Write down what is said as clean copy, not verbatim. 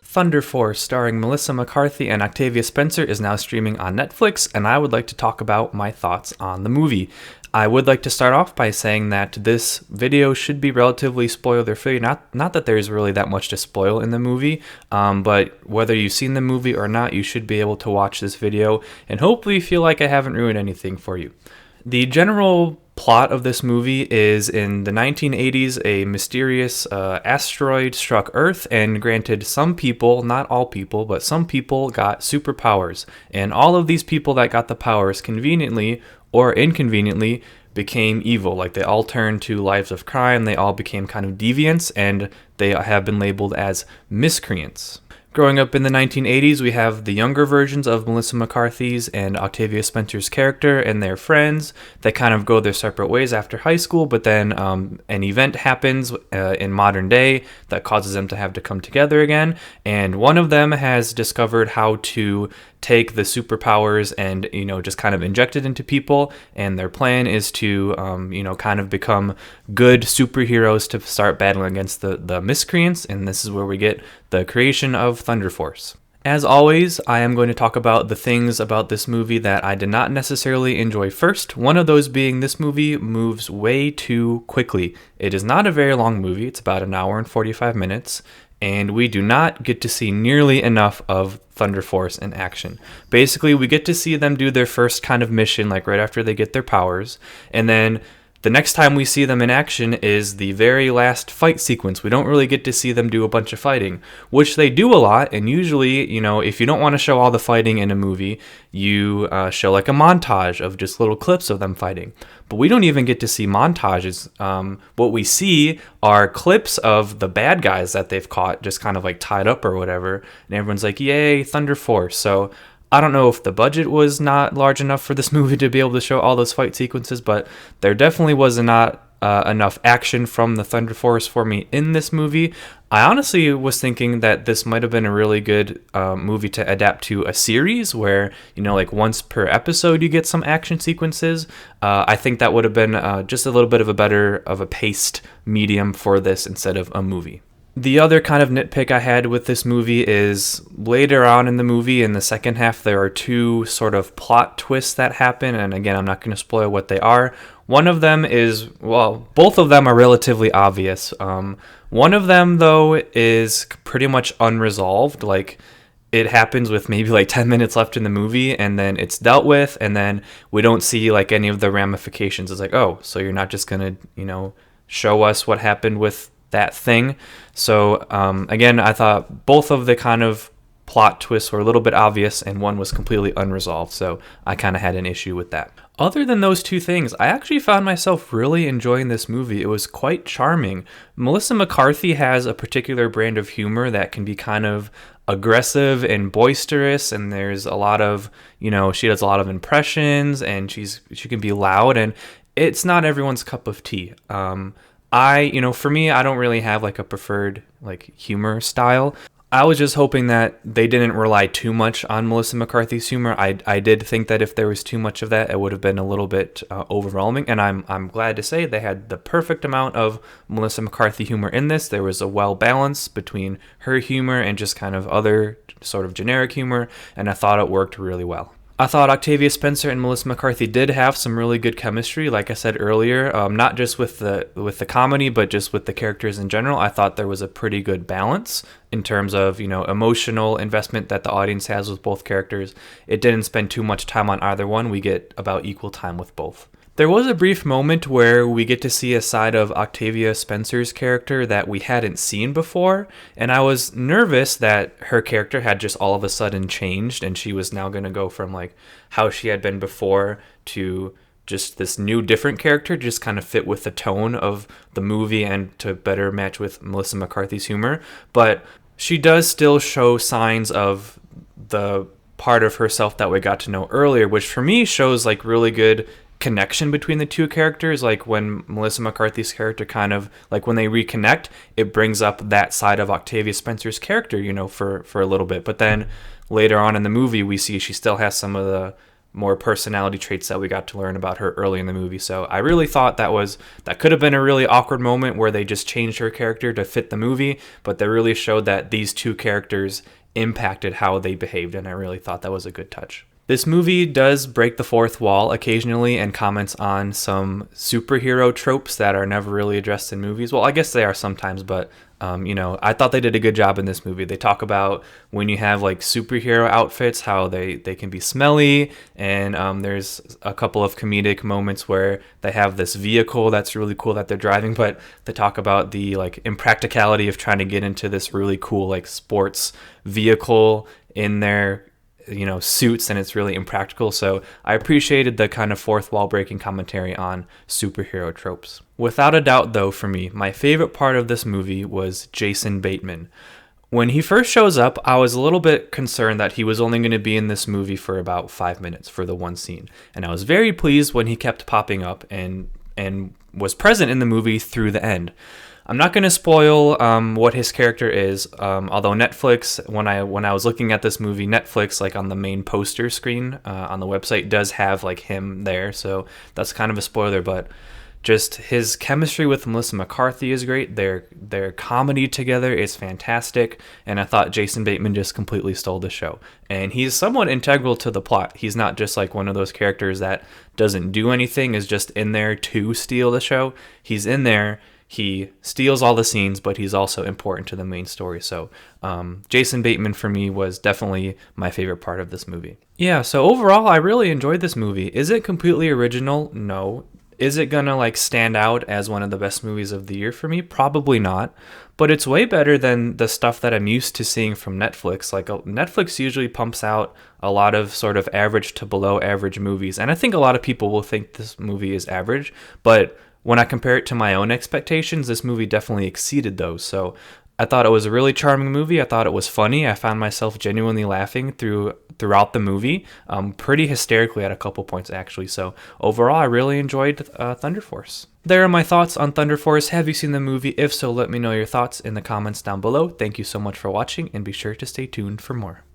Thunder Force, starring Melissa McCarthy and Octavia Spencer, is now streaming on Netflix, and I would like to talk about my thoughts on the movie. I would like to start off by saying that this video should be relatively spoiler-free. Not that there's really that much to spoil in the movie, but whether you've seen the movie or not, you should be able to watch this video and hopefully feel like I haven't ruined anything for you. The general plot of this movie is in the 1980s, a mysterious asteroid struck Earth and granted some people, not all people, but some people got superpowers. And all of these people that got the powers conveniently or inconveniently became evil. Like they all turned to lives of crime, they all became kind of deviants, and they have been labeled as miscreants. Growing up in the 1980s, we have the younger versions of Melissa McCarthy's and Octavia Spencer's character and their friends that kind of go their separate ways after high school, but then an event happens in modern day that causes them to have to come together again, and one of them has discovered how to take the superpowers and, just kind of inject it into people, and their plan is to, kind of become good superheroes to start battling against the miscreants, and this is where we get the creation of Thunder Force. As always, I am going to talk about the things about this movie that I did not necessarily enjoy first, one of those being this movie moves way too quickly. It is not a very long movie, it's about an hour and 45 minutes, and we do not get to see nearly enough of Thunder Force in action. Basically, we get to see them do their first kind of mission, like right after they get their powers, and then the next time we see them in action is the very last fight sequence. We don't really get to see them do a bunch of fighting, which they do a lot, and usually, if you don't want to show all the fighting in a movie, you show like a montage of just little clips of them fighting. But we don't even get to see montages. What we see are clips of the bad guys that they've caught, just kind of like tied up or whatever, and everyone's like, yay, Thunder Force. So I don't know if the budget was not large enough for this movie to be able to show all those fight sequences, but there definitely was not enough action from the Thunder Force for me in this movie. I honestly was thinking that this might have been a really good movie to adapt to a series where, like once per episode you get some action sequences. I think that would have been just a little bit of a better of a paced medium for this instead of a movie. The other kind of nitpick I had with this movie is later on in the movie, in the second half, there are two sort of plot twists that happen, and again, I'm not going to spoil what they are. One of them is, both of them are relatively obvious. One of them, though, is pretty much unresolved. Like, it happens with maybe like 10 minutes left in the movie, and then it's dealt with, and then we don't see like any of the ramifications. It's like, oh, so you're not just going to, show us what happened with that thing. So again, I thought both of the kind of plot twists were a little bit obvious and one was completely unresolved, so I kind of had an issue with that. Other than those two things, I actually found myself really enjoying this movie. It was quite charming. Melissa McCarthy has a particular brand of humor that can be kind of aggressive and boisterous, and there's a lot of, she does a lot of impressions, and she can be loud, and it's not everyone's cup of tea. For me, I don't really have like a preferred like humor style. I was just hoping that they didn't rely too much on Melissa McCarthy's humor. I did think that if there was too much of that, it would have been a little bit overwhelming. And I'm glad to say they had the perfect amount of Melissa McCarthy humor in this. There was a well balance between her humor and just kind of other sort of generic humor, and I thought it worked really well. I thought Octavia Spencer and Melissa McCarthy did have some really good chemistry, like I said earlier, not just with the comedy, but just with the characters in general. I thought there was a pretty good balance in terms of, emotional investment that the audience has with both characters. It didn't spend too much time on either one. We get about equal time with both. There was a brief moment where we get to see a side of Octavia Spencer's character that we hadn't seen before, and I was nervous that her character had just all of a sudden changed, and she was now going to go from like how she had been before to just this new different character, just kind of fit with the tone of the movie and to better match with Melissa McCarthy's humor. But she does still show signs of the part of herself that we got to know earlier, which for me shows like really good connection between the two characters. Like when Melissa McCarthy's character kind of like when they reconnect, it brings up that side of Octavia Spencer's character, for a little bit. But then later on in the movie, we see she still has some of more personality traits that we got to learn about her early in the movie. So I really thought that could have been a really awkward moment where they just changed her character to fit the movie, but they really showed that these two characters impacted how they behaved, and I really thought that was a good touch. This movie does break the fourth wall occasionally and comments on some superhero tropes that are never really addressed in movies. Well, I guess they are sometimes, but I thought they did a good job in this movie. They talk about when you have like superhero outfits, how they can be smelly, and there's a couple of comedic moments where they have this vehicle that's really cool that they're driving, but they talk about the like impracticality of trying to get into this really cool like sports vehicle in their suits, and it's really impractical. So I appreciated the kind of fourth wall breaking commentary on superhero tropes. Without a doubt, though, for me, my favorite part of this movie was Jason Bateman. When he first shows up, I was a little bit concerned that he was only going to be in this movie for about 5 minutes for the one scene, and I was very pleased when he kept popping up and was present in the movie through the end. I'm not going to spoil what his character is, although Netflix, when I was looking at this movie, Netflix, like on the main poster screen on the website, does have like him there, so that's kind of a spoiler, but just his chemistry with Melissa McCarthy is great. Their comedy together is fantastic, and I thought Jason Bateman just completely stole the show. And he's somewhat integral to the plot. He's not just like one of those characters that doesn't do anything, is just in there to steal the show. He's in there. He steals all the scenes, but he's also important to the main story. So Jason Bateman for me was definitely my favorite part of this movie. Yeah, so overall, I really enjoyed this movie. Is it completely original? No. Is it gonna like stand out as one of the best movies of the year for me? Probably not. But it's way better than the stuff that I'm used to seeing from Netflix. Like Netflix usually pumps out a lot of sort of average to below average movies. And I think a lot of people will think this movie is average, but when I compare it to my own expectations, this movie definitely exceeded those. So I thought it was a really charming movie. I thought it was funny. I found myself genuinely laughing throughout the movie, pretty hysterically at a couple points actually. So overall, I really enjoyed Thunder Force. There are my thoughts on Thunder Force. Have you seen the movie? If so, let me know your thoughts in the comments down below. Thank you so much for watching, and be sure to stay tuned for more.